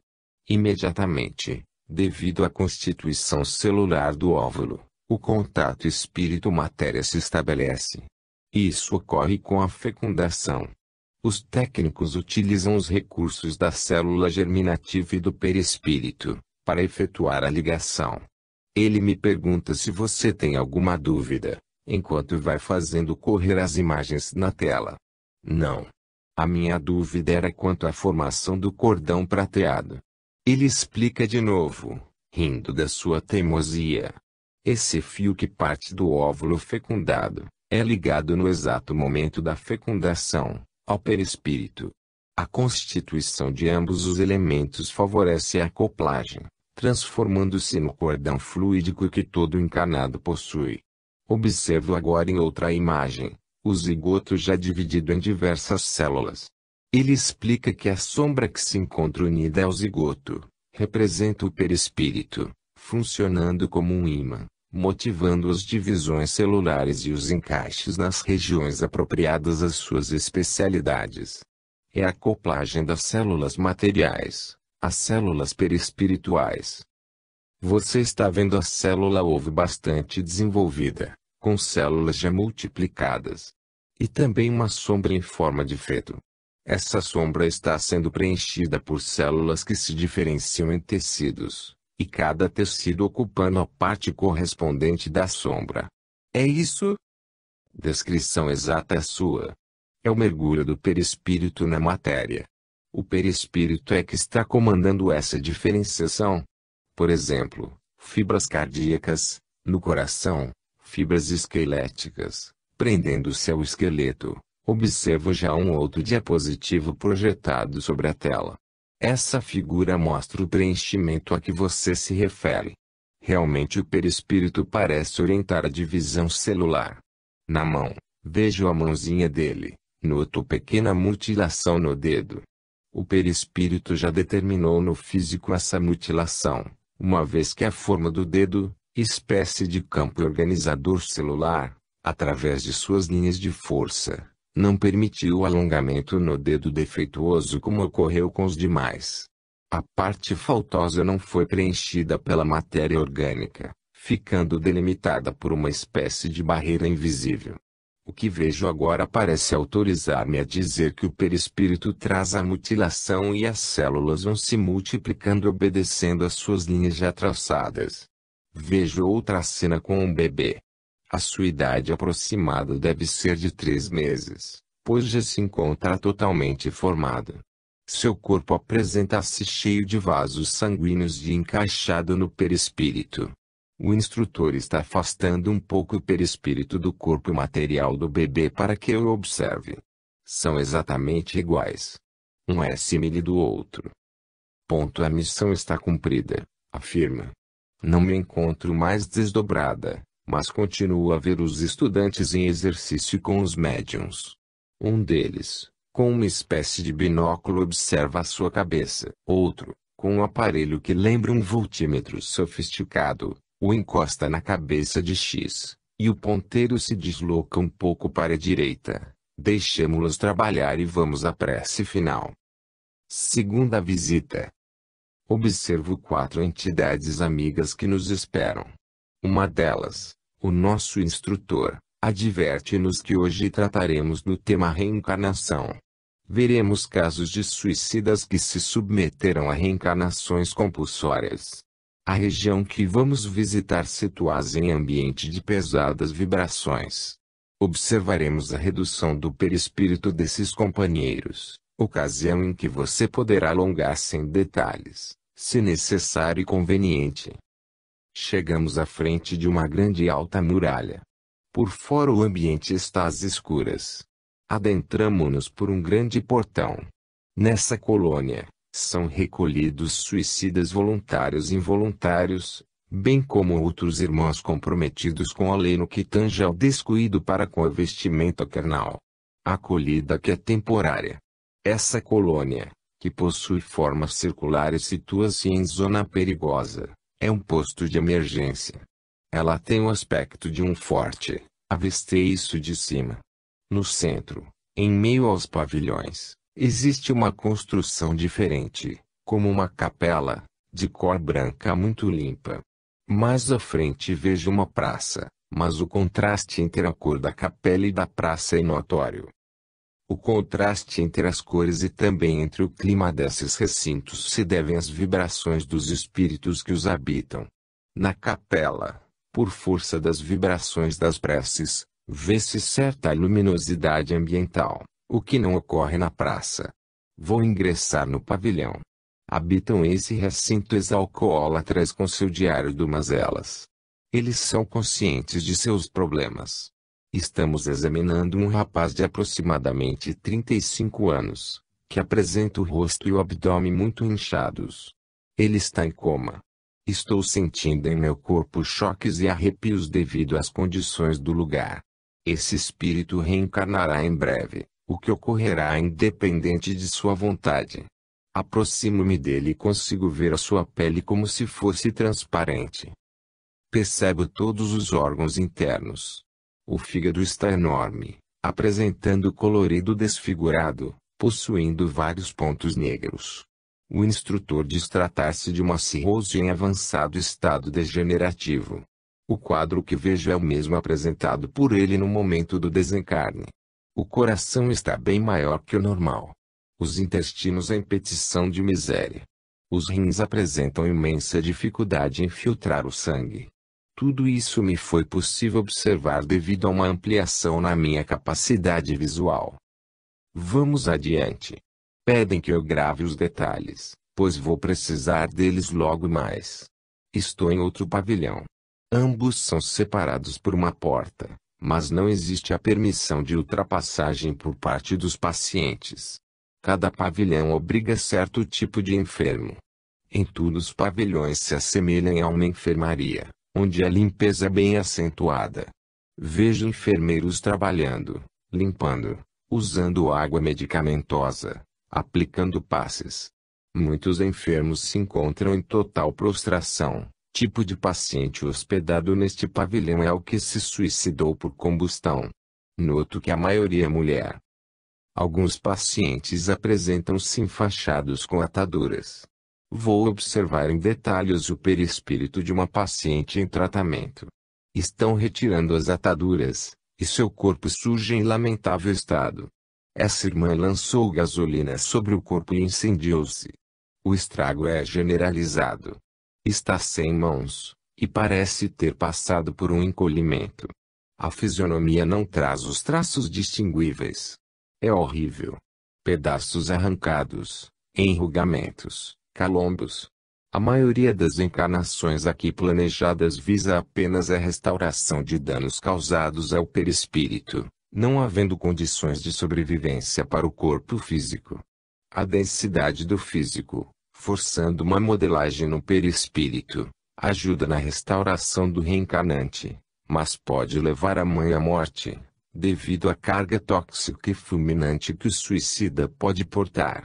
Imediatamente, devido à constituição celular do óvulo, o contato espírito-matéria se estabelece. Isso ocorre com a fecundação. Os técnicos utilizam os recursos da célula germinativa e do perispírito, para efetuar a ligação. Ele me pergunta se você tem alguma dúvida, enquanto vai fazendo correr as imagens na tela. Não. A minha dúvida era quanto à formação do cordão prateado. Ele explica de novo, rindo da sua teimosia. Esse fio que parte do óvulo fecundado, é ligado no exato momento da fecundação, ao perispírito. A constituição de ambos os elementos favorece a acoplagem, transformando-se no cordão fluídico que todo encarnado possui. Observo agora em outra imagem, o zigoto já dividido em diversas células. Ele explica que a sombra que se encontra unida ao zigoto, representa o perispírito, funcionando como um ímã, motivando as divisões celulares e os encaixes nas regiões apropriadas às suas especialidades. É a acoplagem das células materiais às células perispirituais. Você está vendo a célula ovo bastante desenvolvida, com células já multiplicadas. E também uma sombra em forma de feto. Essa sombra está sendo preenchida por células que se diferenciam em tecidos, e cada tecido ocupando a parte correspondente da sombra. É isso? Descrição exata é sua. É o mergulho do perispírito na matéria. O perispírito é que está comandando essa diferenciação. Por exemplo, fibras cardíacas, no coração, fibras esqueléticas, prendendo-se ao esqueleto. Observo já um outro diapositivo projetado sobre a tela. Essa figura mostra o preenchimento a que você se refere. Realmente o perispírito parece orientar a divisão celular. Na mão, vejo a mãozinha dele, noto pequena mutilação no dedo. O perispírito já determinou no físico essa mutilação, uma vez que a forma do dedo, espécie de campo organizador celular, através de suas linhas de força, não permitiu o alongamento no dedo defeituoso como ocorreu com os demais. A parte faltosa não foi preenchida pela matéria orgânica, ficando delimitada por uma espécie de barreira invisível. O que vejo agora parece autorizar-me a dizer que o perispírito traz a mutilação e as células vão se multiplicando obedecendo às suas linhas já traçadas. Vejo outra cena com um bebê. A sua idade aproximada deve ser de 3 meses, pois já se encontra totalmente formado. Seu corpo apresenta-se cheio de vasos sanguíneos e encaixado no perispírito. O instrutor está afastando um pouco o perispírito do corpo material do bebê para que eu observe. São exatamente iguais. Um é símile do outro. A missão está cumprida, afirma. Não me encontro mais desdobrada, mas continuo a ver os estudantes em exercício com os médiuns. Um deles, com uma espécie de binóculo, observa a sua cabeça. Outro, com um aparelho que lembra um voltímetro sofisticado, o encosta na cabeça de X, e o ponteiro se desloca um pouco para a direita. Deixemo-los trabalhar e vamos à prece final. Segunda visita. Observo 4 entidades amigas que nos esperam. Uma delas, o nosso instrutor, adverte-nos que hoje trataremos do tema reencarnação. Veremos casos de suicidas que se submeteram a reencarnações compulsórias. A região que vamos visitar situa-se em ambiente de pesadas vibrações. Observaremos a redução do perispírito desses companheiros, ocasião em que você poderá alongar-se em detalhes, se necessário e conveniente. Chegamos à frente de uma grande e alta muralha. Por fora o ambiente está às escuras. Adentramo-nos por um grande portão. Nessa colônia, são recolhidos suicidas voluntários e involuntários, bem como outros irmãos comprometidos com a lei no que tange ao descuido para com a vestimenta carnal. A acolhida que é temporária. Essa colônia, que possui forma circular e situa-se em zona perigosa, é um posto de emergência. Ela tem o aspecto de um forte, avistei isso de cima. No centro, em meio aos pavilhões, existe uma construção diferente, como uma capela, de cor branca muito limpa. Mais à frente vejo uma praça, mas o contraste entre a cor da capela e da praça é notório. O contraste entre as cores e também entre o clima desses recintos se devem às vibrações dos espíritos que os habitam. Na capela, por força das vibrações das preces, vê-se certa luminosidade ambiental, o que não ocorre na praça. Vou ingressar no pavilhão. Habitam esse recinto ex-alcoólatras com seu diário de mazelas. Eles são conscientes de seus problemas. Estamos examinando um rapaz de aproximadamente 35 anos, que apresenta o rosto e o abdômen muito inchados. Ele está em coma. Estou sentindo em meu corpo choques e arrepios devido às condições do lugar. Esse espírito reencarnará em breve, o que ocorrerá independente de sua vontade. Aproximo-me dele e consigo ver a sua pele como se fosse transparente. Percebo todos os órgãos internos. O fígado está enorme, apresentando colorido desfigurado, possuindo vários pontos negros. O instrutor diz tratar-se de uma cirrose em avançado estado degenerativo. O quadro que vejo é o mesmo apresentado por ele no momento do desencarne. O coração está bem maior que o normal. Os intestinos em petição de miséria. Os rins apresentam imensa dificuldade em filtrar o sangue. Tudo isso me foi possível observar devido a uma ampliação na minha capacidade visual. Vamos adiante. Pedem que eu grave os detalhes, pois vou precisar deles logo mais. Estou em outro pavilhão. Ambos são separados por uma porta, mas não existe a permissão de ultrapassagem por parte dos pacientes. Cada pavilhão obriga certo tipo de enfermo. Em tudo os pavilhões se assemelham a uma enfermaria, onde a limpeza é bem acentuada. Vejo enfermeiros trabalhando, limpando, usando água medicamentosa, aplicando passes. Muitos enfermos se encontram em total prostração. Tipo de paciente hospedado neste pavilhão é o que se suicidou por combustão. Noto que a maioria é mulher. Alguns pacientes apresentam-se enfaixados com ataduras. Vou observar em detalhes o perispírito de uma paciente em tratamento. Estão retirando as ataduras, e seu corpo surge em lamentável estado. Essa irmã lançou gasolina sobre o corpo e incendiou-se. O estrago é generalizado. Está sem mãos, e parece ter passado por um encolhimento. A fisionomia não traz os traços distinguíveis. É horrível. Pedaços arrancados, enrugamentos, calombos. A maioria das encarnações aqui planejadas visa apenas a restauração de danos causados ao perispírito, não havendo condições de sobrevivência para o corpo físico. A densidade do físico, forçando uma modelagem no perispírito, ajuda na restauração do reencarnante, mas pode levar a mãe à morte, devido à carga tóxica e fulminante que o suicida pode portar.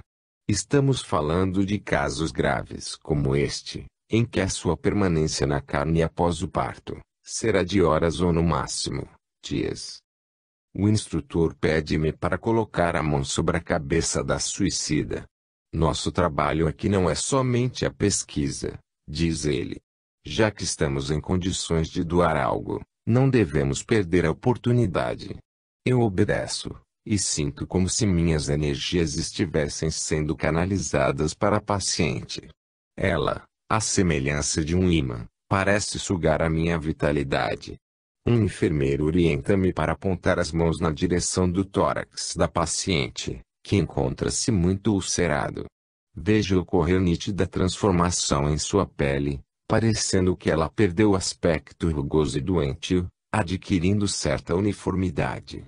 Estamos falando de casos graves como este, em que a sua permanência na carne após o parto será de horas ou no máximo, dias. O instrutor pede-me para colocar a mão sobre a cabeça da suicida. Nosso trabalho aqui não é somente a pesquisa, diz ele. Já que estamos em condições de doar algo, não devemos perder a oportunidade. Eu obedeço, e sinto como se minhas energias estivessem sendo canalizadas para a paciente. Ela, à semelhança de um ímã, parece sugar a minha vitalidade. Um enfermeiro orienta-me para apontar as mãos na direção do tórax da paciente, que encontra-se muito ulcerado. Vejo ocorrer nítida transformação em sua pele, parecendo que ela perdeu o aspecto rugoso e doentio, adquirindo certa uniformidade.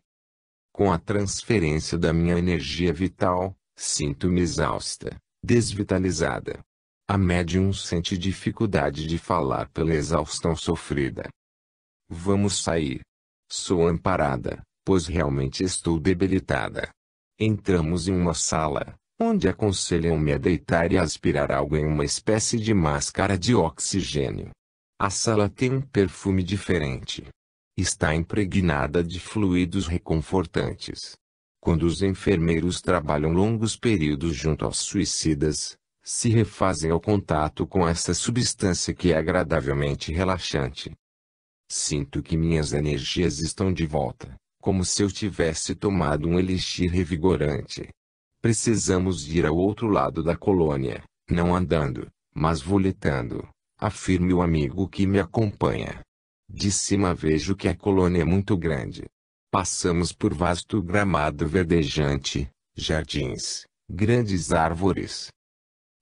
Com a transferência da minha energia vital, sinto-me exausta, desvitalizada. A médium sente dificuldade de falar pela exaustão sofrida. Vamos sair. Sou amparada, pois realmente estou debilitada. Entramos em uma sala, onde aconselham-me a deitar e aspirar algo em uma espécie de máscara de oxigênio. A sala tem um perfume diferente. Está impregnada de fluidos reconfortantes. Quando os enfermeiros trabalham longos períodos junto aos suicidas, se refazem ao contato com essa substância que é agradavelmente relaxante. Sinto que minhas energias estão de volta, como se eu tivesse tomado um elixir revigorante. Precisamos ir ao outro lado da colônia, não andando, mas voletando, afirma o amigo que me acompanha. De cima vejo que a colônia é muito grande. Passamos por vasto gramado verdejante, jardins, grandes árvores.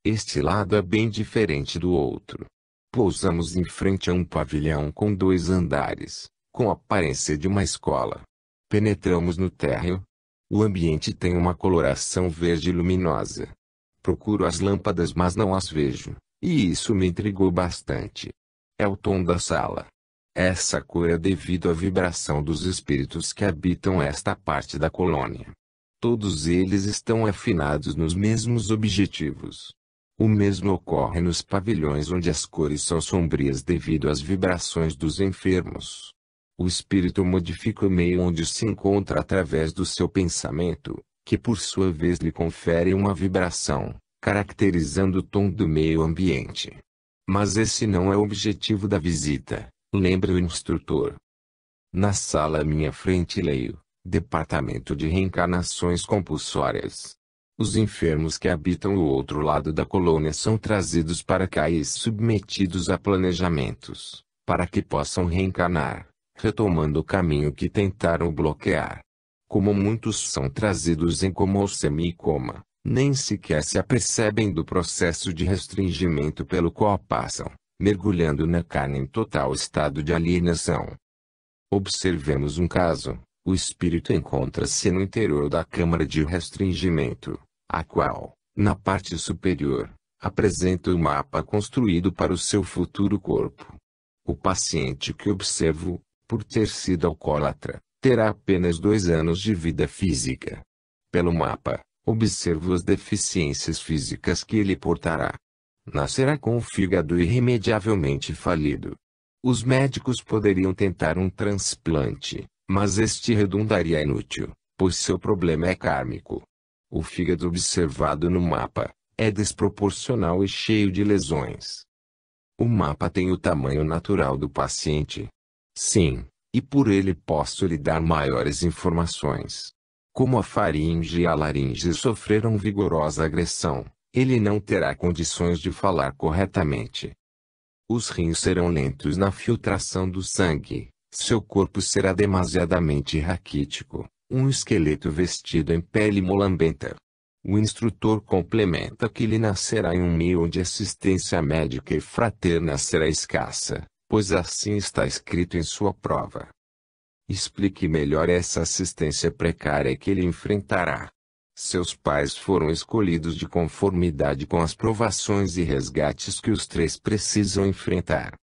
Este lado é bem diferente do outro. Pousamos em frente a um pavilhão com 2 andares, com a aparência de uma escola. Penetramos no térreo. O ambiente tem uma coloração verde luminosa. Procuro as lâmpadas mas não as vejo, e isso me intrigou bastante. É o tom da sala. Essa cor é devido à vibração dos espíritos que habitam esta parte da colônia. Todos eles estão afinados nos mesmos objetivos. O mesmo ocorre nos pavilhões onde as cores são sombrias devido às vibrações dos enfermos. O espírito modifica o meio onde se encontra através do seu pensamento, que por sua vez lhe confere uma vibração, caracterizando o tom do meio ambiente. Mas esse não é o objetivo da visita, lembra o instrutor. Na sala à minha frente leio: Departamento de Reencarnações Compulsórias. Os enfermos que habitam o outro lado da colônia são trazidos para cá e submetidos a planejamentos, para que possam reencarnar, retomando o caminho que tentaram bloquear. Como muitos são trazidos em coma ou semi-coma, nem sequer se apercebem do processo de restringimento pelo qual passam, mergulhando na carne em total estado de alienação. Observemos um caso. O espírito encontra-se no interior da câmara de restringimento, a qual, na parte superior, apresenta o mapa construído para o seu futuro corpo. O paciente que observo, por ter sido alcoólatra, terá apenas 2 anos de vida física. Pelo mapa, observo as deficiências físicas que ele portará. Nascerá com o fígado irremediavelmente falido. Os médicos poderiam tentar um transplante, mas este redundaria inútil, pois seu problema é kármico. O fígado observado no mapa é desproporcional e cheio de lesões. O mapa tem o tamanho natural do paciente. Sim, e por ele posso lhe dar maiores informações. Como a faringe e a laringe sofreram vigorosa agressão, ele não terá condições de falar corretamente. Os rins serão lentos na filtração do sangue. Seu corpo será demasiadamente raquítico, um esqueleto vestido em pele molambenta. O instrutor complementa que ele nascerá em um meio onde assistência médica e fraterna será escassa, pois assim está escrito em sua prova. Explique melhor essa assistência precária que ele enfrentará. Seus pais foram escolhidos de conformidade com as provações e resgates que os 3 precisam enfrentar.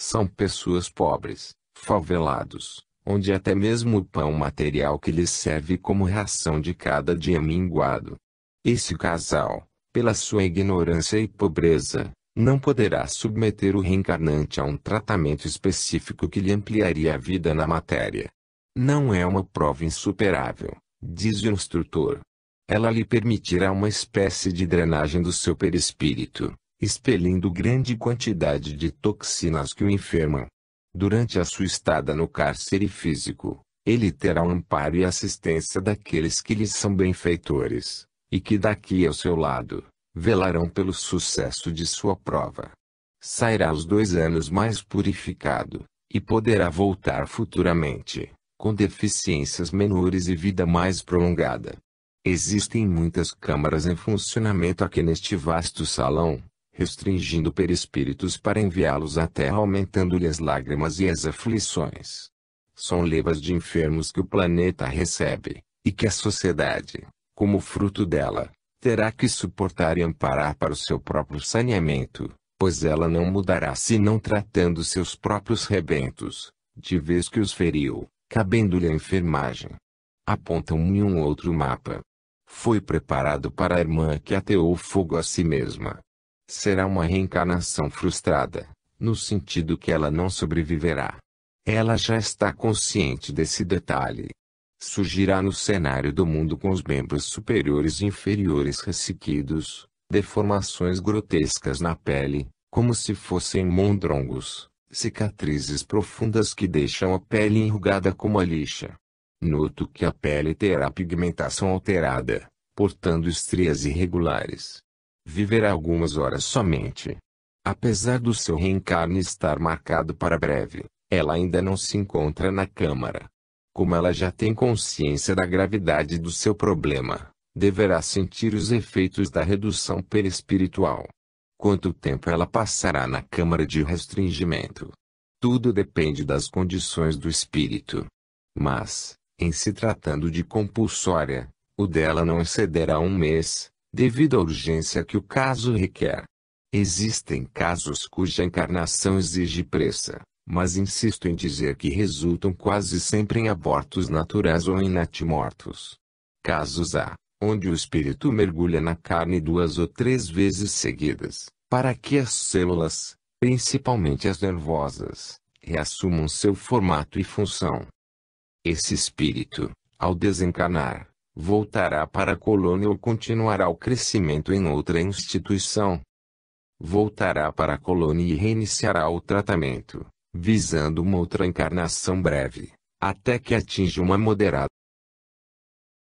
São pessoas pobres, favelados, onde até mesmo o pão material que lhes serve como ração de cada dia é minguado. Esse casal, pela sua ignorância e pobreza, não poderá submeter o reencarnante a um tratamento específico que lhe ampliaria a vida na matéria. Não é uma prova insuperável, diz o instrutor. Ela lhe permitirá uma espécie de drenagem do seu perispírito, expelindo grande quantidade de toxinas que o enfermam. Durante a sua estada no cárcere físico, ele terá o amparo e assistência daqueles que lhe são benfeitores, e que daqui ao seu lado, velarão pelo sucesso de sua prova. Sairá aos 2 anos mais purificado, e poderá voltar futuramente, com deficiências menores e vida mais prolongada. Existem muitas câmaras em funcionamento aqui neste vasto salão, restringindo perispíritos para enviá-los à terra, aumentando-lhe as lágrimas e as aflições. São levas de enfermos que o planeta recebe, e que a sociedade, como fruto dela, terá que suportar e amparar para o seu próprio saneamento, pois ela não mudará se não tratando seus próprios rebentos, de vez que os feriu, cabendo-lhe a enfermagem. Apontam-me em um outro mapa. Foi preparado para a irmã que ateou fogo a si mesma. Será uma reencarnação frustrada, no sentido que ela não sobreviverá. Ela já está consciente desse detalhe. Surgirá no cenário do mundo com os membros superiores e inferiores ressequidos, deformações grotescas na pele, como se fossem mondrongos, cicatrizes profundas que deixam a pele enrugada como a lixa. Noto que a pele terá pigmentação alterada, portando estrias irregulares. Viverá algumas horas somente. Apesar do seu reencarne estar marcado para breve, ela ainda não se encontra na câmara. Como ela já tem consciência da gravidade do seu problema, deverá sentir os efeitos da redução perispiritual. Quanto tempo ela passará na câmara de restringimento? Tudo depende das condições do espírito. Mas, em se tratando de compulsória, o dela não excederá 1 mês, devido à urgência que o caso requer. Existem casos cuja encarnação exige pressa, mas insisto em dizer que resultam quase sempre em abortos naturais ou em natimortos. Casos há, onde o espírito mergulha na carne 2 ou 3 vezes seguidas, para que as células, principalmente as nervosas, reassumam seu formato e função. Esse espírito, ao desencarnar, voltará para a colônia ou continuará o crescimento em outra instituição. Voltará para a colônia e reiniciará o tratamento, visando uma outra encarnação breve, até que atinja uma moderada